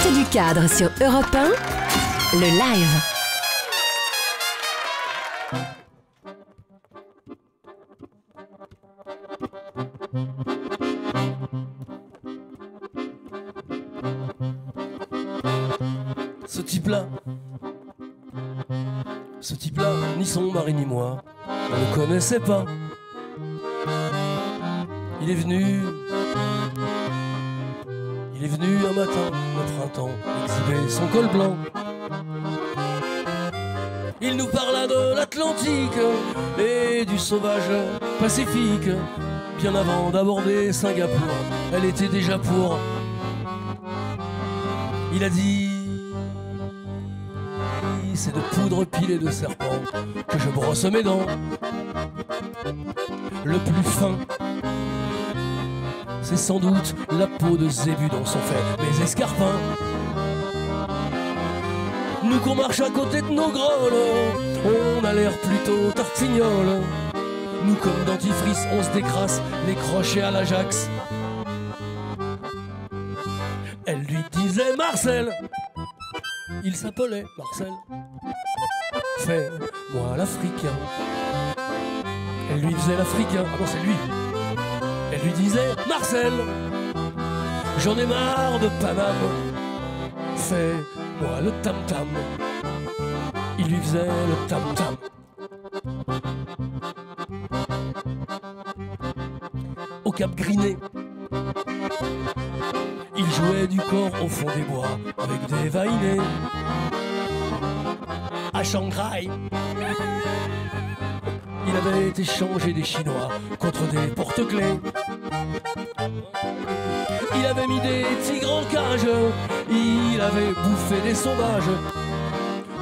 Sortie du cadre sur Europe 1, le live. Ce type-là, ni son mari ni moi, on ne le connaissait pas. Il est venu un matin, au printemps, exhiber son col blanc. Il nous parla de l'Atlantique et du sauvage Pacifique. Bien avant d'aborder Singapour, elle était déjà pour. Il a dit: c'est de poudre pilée de serpent que je brosse mes dents. Le plus fin, c'est sans doute la peau de zébu dont sont faits mes escarpins. Nous qu'on marche à côté de nos grolles, on a l'air plutôt tartignole. Nous comme dentifrice, on se décrasse les crochets à l'Ajax. Elle lui disait Marcel, il s'appelait Marcel. Fais-moi l'Africain. Elle lui disait l'Africain, ah non c'est lui. Elle lui disait Marcel, j'en ai marre de Paname. Fais-moi le tam-tam. Il lui faisait le tam-tam. Au Cap Griné, il jouait du corps au fond des bois avec des vainés. À Shanghai, il avait échangé des Chinois contre des porte-clés. Il avait mis des tigres en cage, il avait bouffé des sauvages.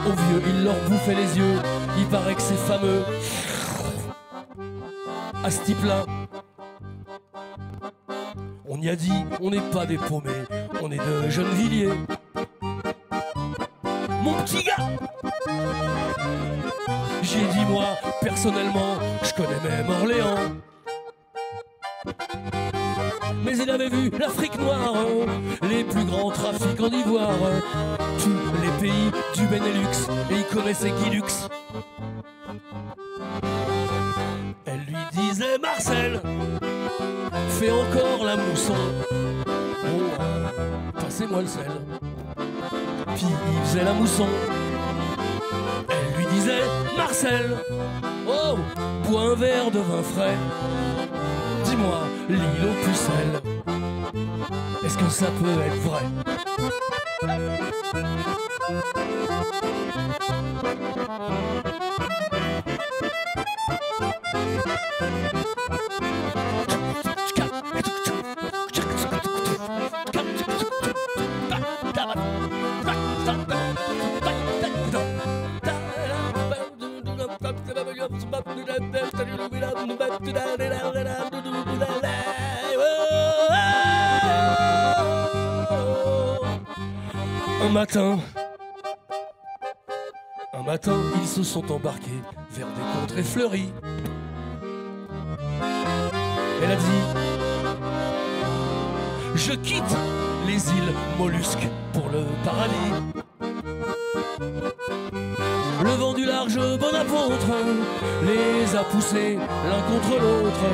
Aux vieux, il leur bouffait les yeux, il paraît que c'est fameux. À ce type-là, on y a dit, on n'est pas des paumés, on est de Gennevilliers. Mon petit gars, j'ai dit moi, personnellement, je connais même Orléans. Mais il avait vu l'Afrique noire, les plus grands trafiquants d'ivoire, tous les pays du Benelux, et il connaissait Guy Lux. Elle lui disait Marcel, fais encore la mousson. Oh, passez-moi le sel. Puis il faisait la mousson. Elle lui disait Marcel, oh, bois un verre de vin frais. Dis-moi, l'île aux pucelles, est-ce que ça peut être vrai? Un matin, ils se sont embarqués vers des contrées fleuries. Elle a dit: je quitte les îles mollusques pour le paradis. Le vent du large bon apôtre les a poussés l'un contre l'autre.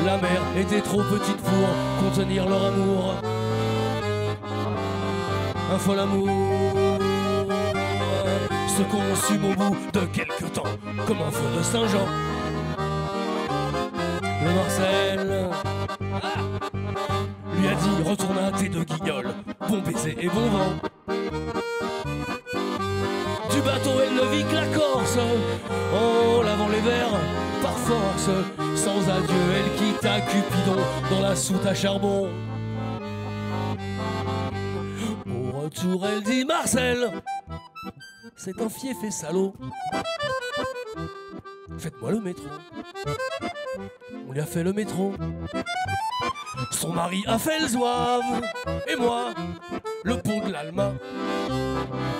La mer était trop petite pour contenir leur amour. Un fol amour se consume au bout de quelque temps, comme un feu de Saint-Jean. Le Marcel lui a dit: retourne à tes deux guignols, bon baiser et bon vent. Du bateau elle ne vit que la Corse, en lavant les verres par force. Sans adieu elle quitta Cupidon dans la soute à charbon. Au retour elle dit: Marcel, c'est un fief et salaud, faites-moi le métro. On lui a fait le métro. Son mari a fait le zouave, et moi, le pont de l'Alma.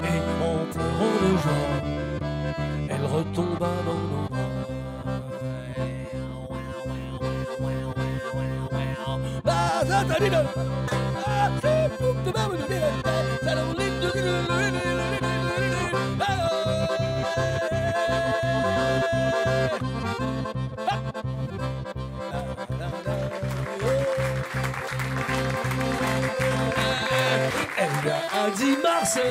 Et en pleurant de joie, elle retomba dans nos bras. Elle lui a dit Marcel,